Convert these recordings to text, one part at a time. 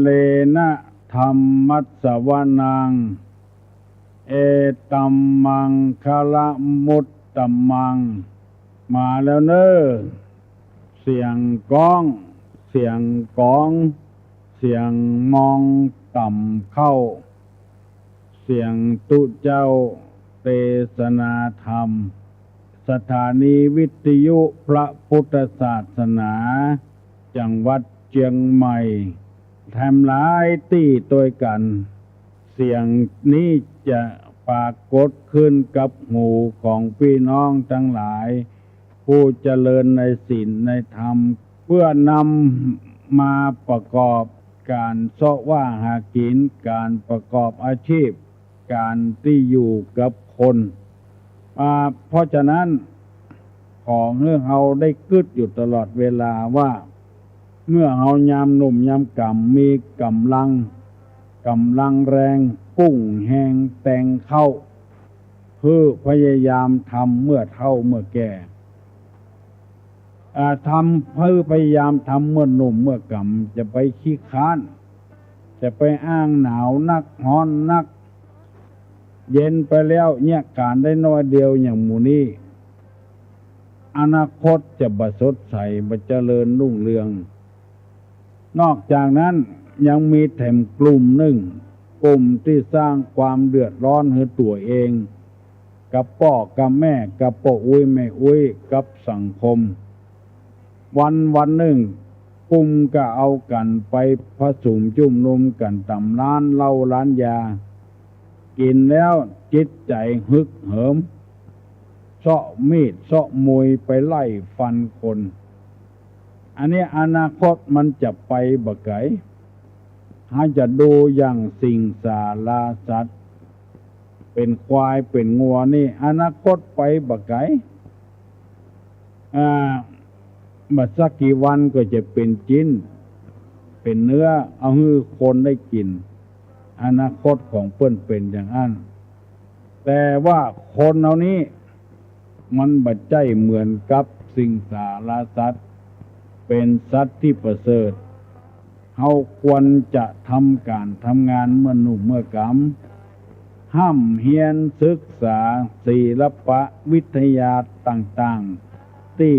เลนะธรรมัสสวนังเอตัมมังคละมุตตัมมังมาแล้วเนอ้อเสียงก้องเสียงกองเสียงมองต่ำเข้าเสียงตุเจ้าเทศนาธรรมสถานีวิทยุพระพุทธศาสนาจังหวัดเชียงใหม่ทำหลายที่ตัวกัน เสียงนี้จะปรากฏขึ้นกับหูของพี่น้องทั้งหลายผู้เจริญในศีลในธรรมเพื่อนำมาประกอบการเสาะว่าหากินการประกอบอาชีพการที่อยู่กับคนเพราะฉะนั้นของเมื่อเราได้กึดอยู่ตลอดเวลาว่าเมื่อเรายามหนุ่มยามกำมีกำลังแรงกุ้งแหงแต่งเข้าเพื่อพยายามทำเมื่อเฒ่าเมื่อแก่ทำเพื่อพยายามทำเมื่อหนุ่มเมื่อกำจะไปขี้ค้านจะไปอ้างหนาวนักร้อนนักเย็นไปแล้วเนี่ยการได้น้อยเดียวอย่างหมู่นี้อนาคตจะบสดใสบเจริญรุ่งเรืองนอกจากนั้นยังมีแถมกลุ่มหนึ่งกลุ่มที่สร้างความเดือดร้อนให้ตัวเองกับพ่อกับแม่กับพ่ออุ้ยแม่อุ้ยกับสังคมวันหนึ่งกลุ่มก็เอากันไปผสมจุ่มนุมกันตำร้านเหล้าร้านยากินแล้วจิตใจฮึกเหิมเสาะมีดเสาะมวยไปไล่ฟันคนอันนี้อนาคตมันจะไปบักไกถ้าจะดูอย่างสิ่งสาราสัตว์เป็นควายเป็นงัวนี่อนาคตไปบักไกบัดสักกี่วันก็จะเป็นจิ้นเป็นเนื้อเอาให้คนได้กินอนาคตของเปิ้นเป็นอย่างนั้นแต่ว่าคนเหล่านี้มันบัดใจเหมือนกับสิ่งสาราสัตว์เป็นสัตว์ที่ประเสริฐเขาควรจะทำการทำงานเมื่อหนุ่มเมื่อกำห้ามเฮียนศึกษาศิลปะวิทยาต่างๆที่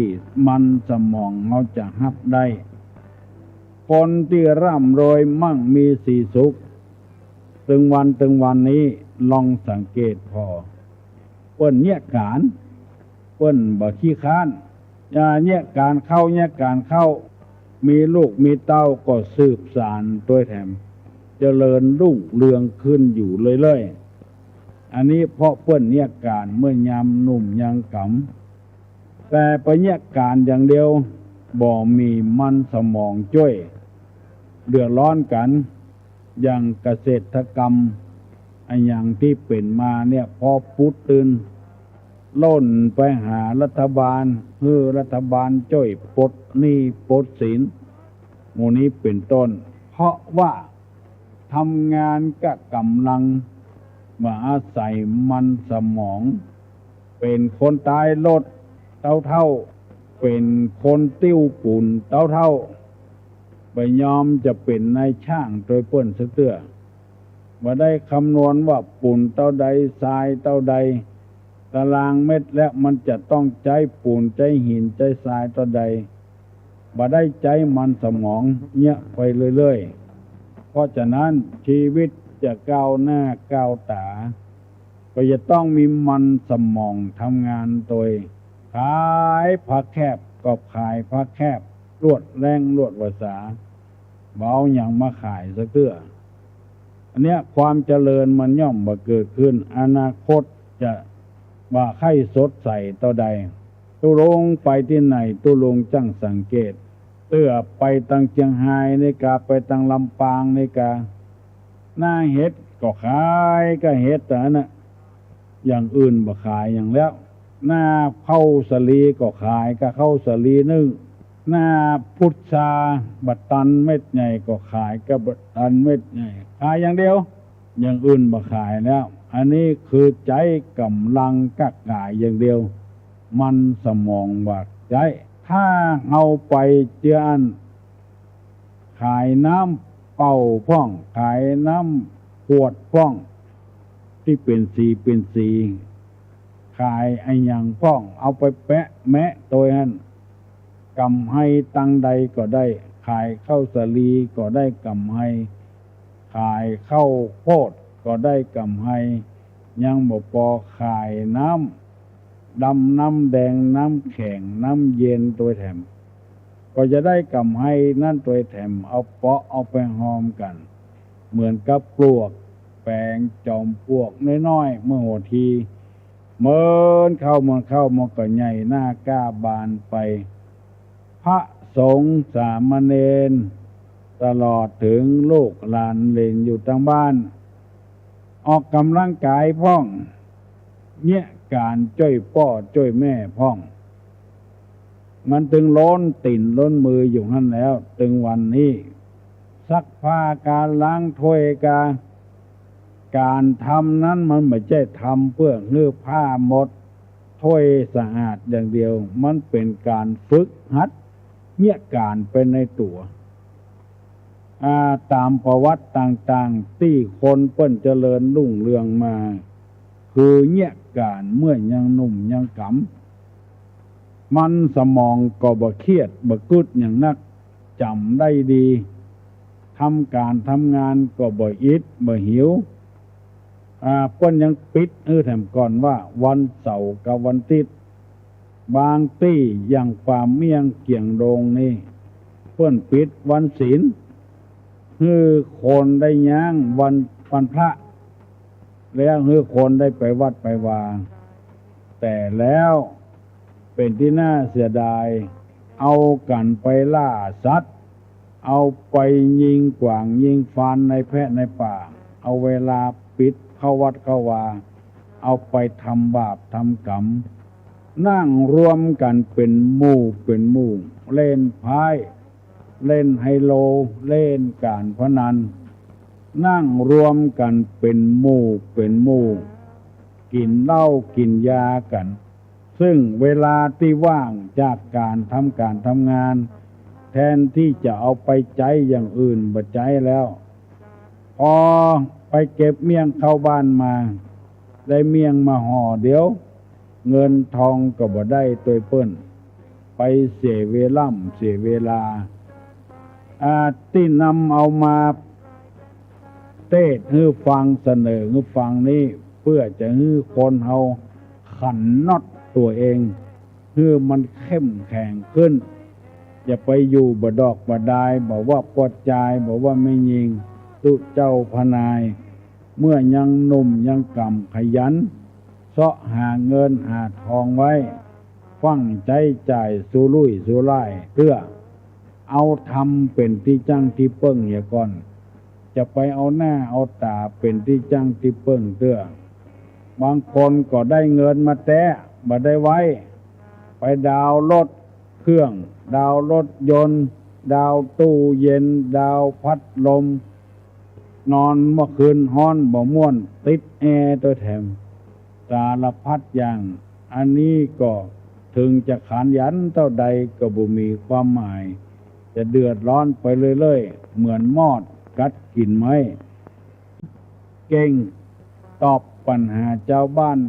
มันสมองเขาจะรับได้คนที่ร่ำรวยมั่งมีสีสุขตึงวันนี้ลองสังเกตพอเปิ้นเนี่ยการเปิ้นบ่ขี้ค้านเนี่ยการเข้ามีลูกมีเต้าก็สืบสานตัวแถมเจริญรุ่งเรืองขึ้นอยู่เรื่อยๆอันนี้เพราะเปิ้นเนี่ยการเมื่อยามหนุ่มยังกำแต่ไปเนี่ยการอย่างเดียวบ่มีมันสมองจ้วยเดือดร้อนกันอย่างเกษตรกรรมอย่างที่เป็นมาเนี่ยพอพุทธตื่นล้นไปหารัฐบาลเพื่อรัฐบาลช่วยปลดหนี้ปลดสินหมู่นี้เป็นต้นเพราะว่าทำงานกับกำลังมาอาศัยมันสมองเป็นคนตายรถเท่าเป็นคนติ้วปุ่นเท่าไปยอมจะเป็นนายช่างโดยเปิ้นเสื้อมาได้คำนวณว่าปุ่นเท่าใดทรายเท่าใดตารางเม็ดและมันจะต้องใจปูนใจหินใจทรายต่อใดบ่ได้ใจมันสมองเนี่ยไปเรื่อยๆเพราะฉะนั้นชีวิตจะก้าวหน้าก้าวตาก็จะต้องมีมันสมองทำงานโดยขายผักแคบก็ขายผักแคบรวดแรงรวดภาษาเบาอย่างมาขายสักเตื้ออันเนี้ยความเจริญมันย่อมมาเกิดขึ้นอนาคตจะว่าไข่สดใสต่อใดตุลงไปที่ไหนตุลงจังสังเกตเตื้อไปตังเชียงไฮ้ในกาไปตังลำปางในกาหน้าเห็ดก็ขายก็เห็ดแต่น่ะอย่างอื่นบ่ขายอย่างแล้วหน้าเข้าสลีก็ขายก็เข้าสลีนึ่งหน้าพุทธาบัตตันเม็ดใหญ่ก็ขายก็บัตตันเม็ดใหญ่ขายอย่างเดียวอย่างอื่นบ่ขายแล้วอันนี้คือใจกำลังกักกายอย่างเดียวมันสมองบาดใจถ้าเอาไปเจือนขายน้ำ เป่าพ่องขายน้ำขวดพ่องที่เป็นสีขายไอ้หยังพ่องเอาไปแปะแมะตัวนั้นกำให้ตังใดก็ได้ขายข้าวสาลีก็ได้กำให้ขายข้าวโพดก็ได้กำให้ยังบ่พอขายน้ำดำน้ำแดงน้ำแข็งน้ำเย็นตัวแถมก็จะได้กำให้นั่นตัวแถมเอาเปาะเอาไปหอมกันเหมือนกับปลวกแปลงจอมปลวกน้อยๆเมื่อหัวทีเมินเข้ามันก็ใหญ่หน้ากล้าบานไปพระสงฆ์สามเณรตลอดถึงลูกหลานเล่นอยู่ทางบ้านออกกำลังกายพ่องเนี่ยการจ้อยพ่อจ้อยแม่พ่องมันถึงล้นติ่นล้นมืออยู่นั่นแล้วถึงวันนี้ซักผ้าการล้างถ้วยการทำนั้นมันไม่ใช่ทำเพื่อเนื้อผ้าหมดถ้วยสะอาดอย่างเดียวมันเป็นการฝึกหัดเนี่ยการเป็นในตัวตามประวัติต่างๆที่คนเปิ้นเจริญรุ่งเรืองมาคือเนี่ยการเมื่อยังหนุ่มยังกำมันสมองก็บ่เครียดบ่กึดอย่างนักจำได้ดีทำการทำงานก็บ่อิดบ่หิวเปิ้นยังปิดแถมก่อนว่าวันเสาร์กับวันอาทิตย์บางที่อย่างฟาร์มเมี่ยงเกี่ยงโดงนี่เปิ้นปิดวันศีลคือคนได้ย่างวันพระแล้วคือคนได้ไปวัดไปวาแต่แล้วเป็นที่น่าเสียดายเอากันไปล่าสัตว์เอาไปยิงกว่างยิงฟานในแพะในป่าเอาเวลาปิดเข้าวัดเข้าวาเอาไปทำบาปทำกรรมนั่งรวมกันเป็นหมู่เล่นไพ่เล่นไฮโลเล่นการพนันนั่งรวมกันเป็นหมู่กินเหล้ากินยากันซึ่งเวลาที่ว่างจากการทำงานแทนที่จะเอาไปใจอย่างอื่นบ่ใจแล้วพอไปเก็บเมี่ยงเข้าบ้านมาได้เมี่ยงมาห่อเดี๋ยวเงินทองก็บ่ได้ตัวเปิ้นไปเสียเวลาที่นำเอามาเทศให้ฟังเสนอให้ฟังนี้เพื่อจะให้คนเฮาขันน็อตตัวเองให้มันเข้มแข็งขึ้นอย่าไปอยู่บ่ดอกบ่ดายบอกว่าปวดใจบอกว่าไม่ยิงตุเจ้าพนายเมื่อยังหนุ่มยังกำขยันเสาะหาเงินหาทองไว้ฟังใจจ่ายสู้ลุยสู้ไล่เพื่อเอาทำเป็นที่จังที่เปิ้งอย่าก่อนจะไปเอาหน้าเอาตาเป็นที่จังที่เปิ้งเตื้อบางคนก็ได้เงินมาแตะบ่ได้ไว้ไปดาวรถเครื่องดาวรถยนต์ดาวตู้เย็นดาวพัดลมนอนเมื่อคืนฮ้อนบ่ม่วนติดแอร์ตัวแถมสารพัดอย่างอันนี้ก็ถึงจะขยันเท่าใดก็บ่มีความหมายจะเดือดร้อนไปเรื่อยๆเหมือนมอดกัดกินไม้เก่งตอบปัญหาเจ้าบ้าน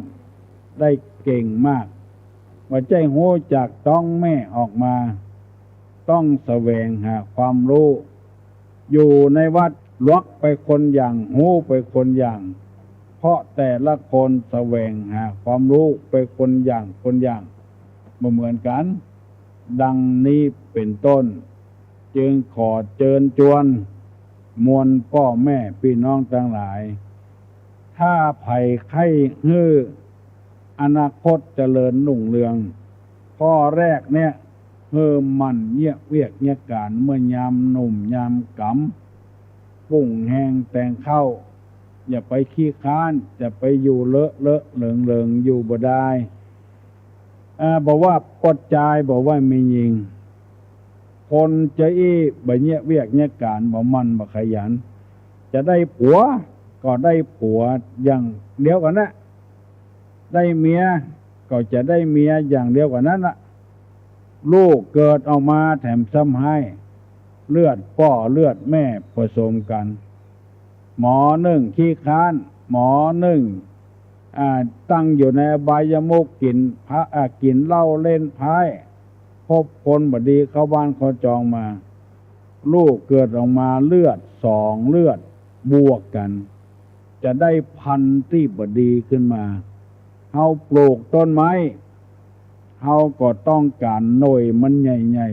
ได้เก่งมากว่าใจหูจากต้องแม่ออกมาต้องแสวงหาความรู้อยู่ในวัดลวกไปคนอย่างหูไปคนอย่างเพราะแต่ละคนแสวงหาความรู้ไปคนอย่างบ่เหมือนกันดังนี้เป็นต้นจึงขอเชิญชวนมวลพ่อแม่พี่น้องทั้งหลายถ้าไผ่ไข้ฮื้ออนาคตเจริญรุ่งเรืองข้อแรกเนี่ยมันเยียเวียกเยียการเมื่อยามหนุ่มยามกำปุ่งแห้งแต่งเข้าอย่าไปขี้ค้านจะไปอยู่เลอะเหลิงอยู่บ่ได้บอกว่าปดใจบอกว่าไม่ยิงคนจะบ่เยียเวียกเยียการบ่มันบ่ขยันจะได้ผัวก็ได้ผัวอย่างเดียวกันนะได้เมียก็จะได้เมียอย่างเดียวกันนั้นละลูกเกิดออกมาแถมซ้ำให้ เลือดพ่อเลือดแม่ผสมกันหมอหนึ่งขี้ค้านหมอหนึ่งตั้งอยู่ในอบายมุขกินเหล้าเล่นไพ่พบคนบดีเข้าบ้านเขาจองมาลูกเกิดออกมาเลือดสองเลือดบวกกันจะได้พันธุ์ที่บดีขึ้นมาเฮาปลูกต้นไม้เฮาก็ต้องการหน่วยมันใหญ่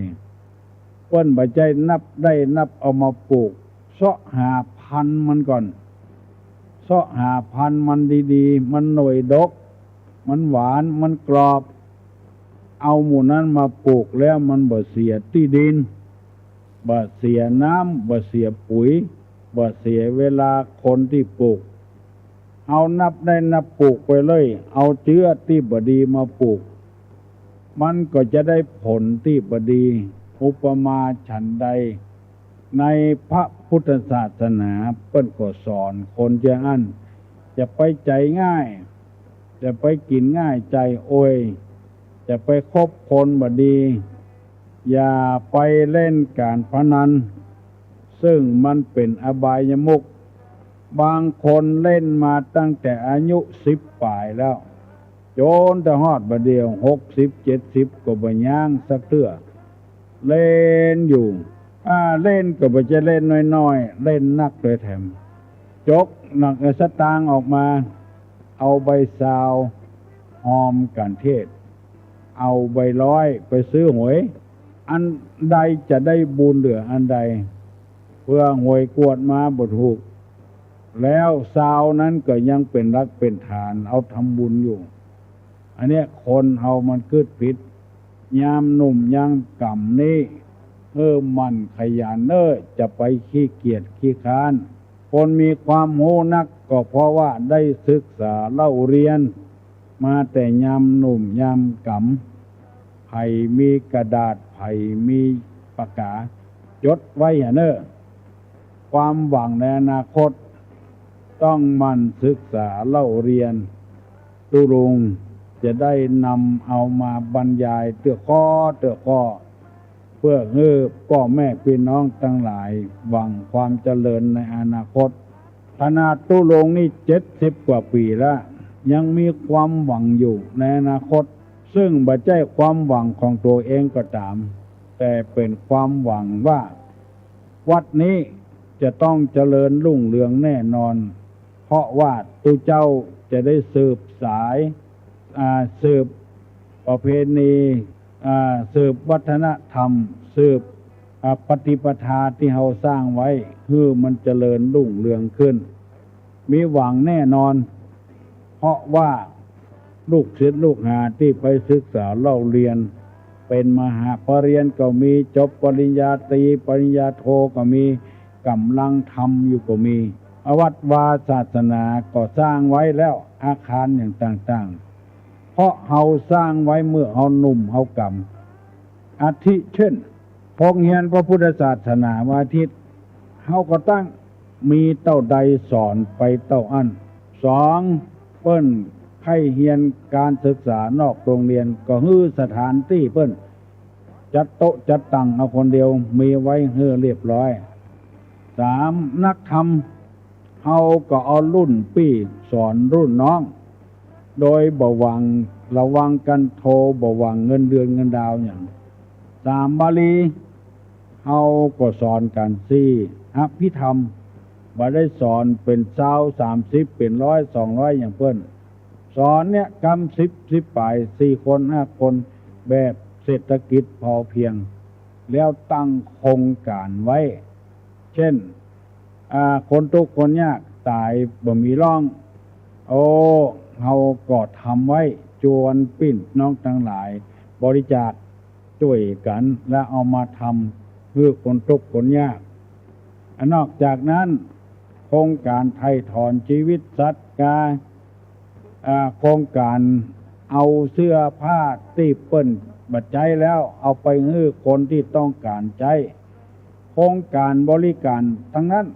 ๆเปิ้นบ่ใจนับเอามาปลูกเสาะหาพันธุ์มันก่อนเสาะหาพันธุ์มันดีๆมันหน่วยดกมันหวานมันกรอบเอาหมู่นั้นมาปลูกแล้วมันบ่เสียที่ดินบ่เสียน้ำบ่เสียปุ๋ยบ่เสียเวลาคนที่ปลูกเอานับปลูกไปเลยเอาเชื้อที่บดีมาปลูกมันก็จะได้ผลที่บดีอุปมาฉันใดในพระพุทธศาสนาเปิ้นก็สอนคนจะจะไปใจง่ายจะไปกินง่ายใจโอยจะไปคบคนบดีอย่าไปเล่นการพนันซึ่งมันเป็นอบายมุขบางคนเล่นมาตั้งแต่อายุ10 ปลายแล้วจนแต่ฮอดบัดเดียว60-70ก็บ่ย่างสักเทื่อเล่นอยู่เล่นก็บ่จะเล่นน้อยๆเล่นนักโดยแถมจกหนักสตางค์ออกมาเอาใบซาวหอมกันเทศเอาใบร้อยไปซื้อหวยอันใดจะได้บุญเหลืออันใดเพื่อหวยกวดมาบ่ถูกแล้วซาวนั้นก็ยังเป็นรักเป็นฐานเอาทำบุญอยู่อันเนี้ยคนเฮามันคิดผิดยามหนุ่มยามกำนี้มันขยันจะไปขี้เกียจขี้ค้านคนมีความรู้นักก็เพราะว่าได้ศึกษาเล่าเรียนมาแต่ยามหนุ่มยามกำไผมีกระดาษไผมีปากกาจดไว้ความหวังในอนาคตต้องมันศึกษาเล่าเรียนตุรงจะได้นำเอามาบรรยายเตื้อข้อเพื่อให้พ่อแม่พี่น้องทั้งหลายหวังความเจริญในอนาคตขนาดตุรงนี่70 กว่าปีแล้วยังมีความหวังอยู่ในอนาคตซึ่งบ่ใช่ความหวังของตัวเองก็ตามแต่เป็นความหวังว่าวัดนี้จะต้องเจริญรุ่งเรืองแน่นอนเพราะว่าตุเจ้าจะได้สืบสายสืบประเพณีสืบวัฒนธรรมสืบปฏิปทาที่เราสร้างไว้คือมันเจริญรุ่งเรืองขึ้นมีหวังแน่นอนเพราะว่าลูกศิษย์ลูกหาที่ไปศึกษาเล่าเรียนเป็นมหาปรริญญาก็มีจบปริญญาตรีปริญญาโทก็มีกำลังทำอยู่ก็มีวัดวาศาสนาก็สร้างไว้แล้วอาคารอย่างต่างๆเพราะเฮาสร้างไว้เมื่อเฮาหนุ่มเฮากำอาทิเช่นพงเฮียนพระพุทธศาสนาวันอาทิตย์เฮาก็ตั้งมีเต้าใดสอนไปเต้าอัน2เปิ้นให้เฮียนการศึกษานอกโรงเรียนก็ฮื้อสถานที่เปิ้นจัดโต๊ะจัดตั้งเอาคนเดียวมีไว้ฮื้อเรียบร้อย3นักธรรมเฮาก็เอารุ่นพี่สอนรุ่นน้องโดยบ่หวังระวังกันโทบ่หวังเงินเดือนเงินดาวอย่าง3บาลีเฮาก็สอนกัน4อภิธรรมบ่ได้สอนเป็น20 30เป็น100 200อย่างเพิ่นสอนเนี่ยกำ10ปลาย4คน5คนแบบเศรษฐกิจพอเพียงแล้วตั้งโครงการไว้เช่นคนทุกข์คนยากตายบ่มีร่องเฮาก็ทำไว้จวนปิ้นน้องทั้งหลายบริจาคช่วยกันและเอามาทำเพื่อคนทุกข์คนยากนอกจากนั้นโครงการไถ่ถอนชีวิตสัตว์โครงการเอาเสื้อผ้าที่เปิ้นบัดใจแล้วเอาไปให้คนที่ต้องการใช้โครงการบริการทั้งนั้น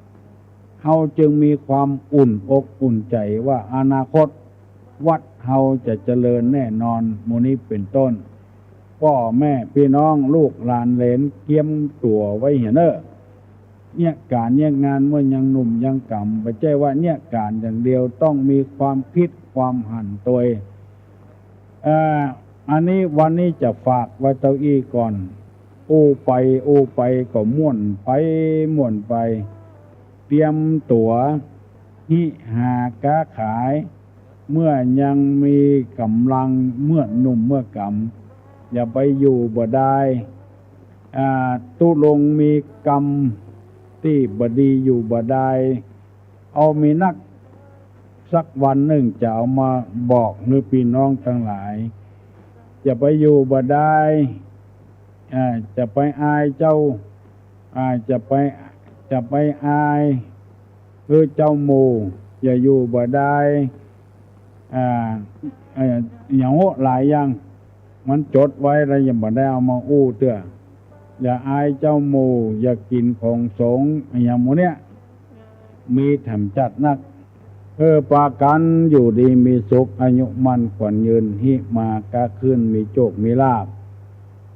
เฮาจึงมีความอุ่นอกอุ่นใจว่าอนาคตวัดเฮาจะเจริญแน่นอนหมู่นี้เป็นต้นพ่อแม่พี่น้องลูกหลานเหลนเตรียมตัวไว้ เนี่ยการเนี่ยงานเมื่อยังหนุ่มยังกำไม่ใช่ว่าเนี่ยการอย่างเดียวต้องมีความคิดความหันตัวอันนี้วันนี้จะฝากไว้เต้าอี้ก่อนไปก็ม่วนไปเตรียมตั๋วหิหากะขายเมื่อยังมีกำลังเมื่อหนุ่มเมื่อกำอย่าไปอยู่บ่ได้ตุลงมีกรรมที่บดีอยู่บ่ได้เอามีนักสักวันหนึ่งจะเอามาบอกหรือพี่น้องทั้งหลายอย่าไปอยู่บ่ได้จะไปอายเจ้าจะไปอายเจ้าหมู่อย่าอยู่บ่ได้อย่างโหหลายอย่างมันจดไว้แล้วอย่าบ่ได้เอามาอู้เตื้ออย่าอายเจ้าหมู่อย่ากินของสงฆ์อย่างหมู่เนี้ยมีแถมจัดนักปากันอยู่ดีมีสุขอายุมั่นขวัญยืนหิมากะขึ้นมีโชคมีลาภ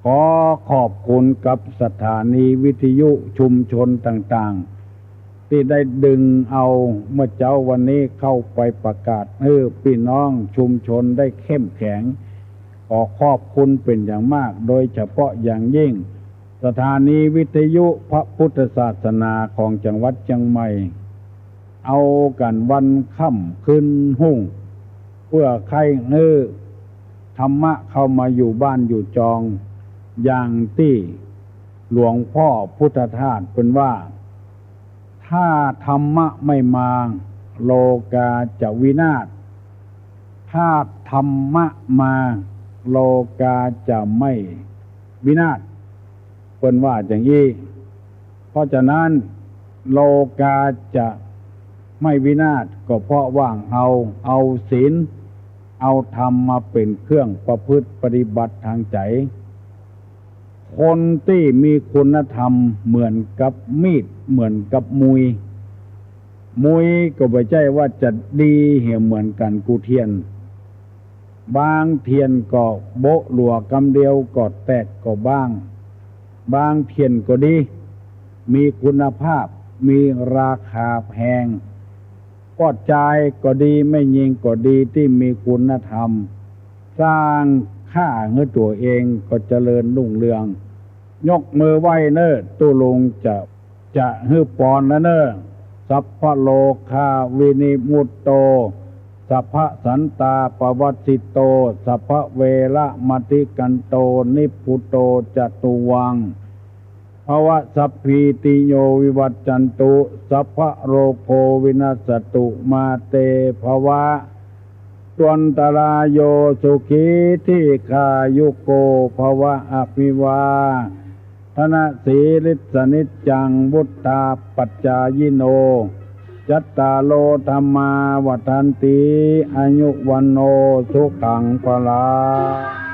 ขอขอบคุณกับสถานีวิทยุชุมชนต่างๆที่ได้ดึงเอาเมื่อเจ้าวันนี้เข้าไปประกาศพี่น้องชุมชนได้เข้มแข็งขอขอบคุณเป็นอย่างมากโดยเฉพาะอย่างยิ่งสถานีวิทยุพระพุทธศาสนาของจังหวัดเชียงใหม่เอากันวันค่ำคืนหุ่งเพื่อใครธรรมะเข้ามาอยู่บ้านอยู่จองอย่างที่หลวงพ่อพุทธทาสเป็นว่าถ้าธรรมะไม่มาโลกาจะวินาศถ้าธรรมะมาโลกาจะไม่วินาศเป็นว่าอย่างนี้เพราะฉะนั้นโลกาจะไม่วินาศก็เพราะว่างเอาศีลเอาธรรมมาเป็นเครื่องประพฤติปฏิบัติทางใจคนที่มีคุณธรรมเหมือนกับมีดเหมือนกับมุยก็ไม่ใช่ว่าจะดีเหมือนกันกูเทียนบางเทียนก็โบะหลัวกำเดียวก็แตกก็บ้างบางเทียนก็ดีมีคุณภาพมีราคาแพงก็จ่ายก็ดีไม่ยิงก็ดีที่มีคุณธรรมสร้างค่าเงินตัวเองก็เจริญรุ่งเรืองยกมือไหว้ตุลงจะฮือปอนแล้วสัพพะโลคาวินิมุตโตสัพพะสันตาปวัสสิโตสัพพะเวระมติกันโตนิพพุโตจตุวังภวะสัพพีติโยวิวัจจันตุสัพพะโรโควินัสสตุมาเตภวะตวันตรายโยสุขีที่ขายุโกภวะอภิวาทนาสีลิสนิจจังวุฒาปัจจายโนจัตตาโลธรรมาวัฏันติอายุวันโนสุขังภลัง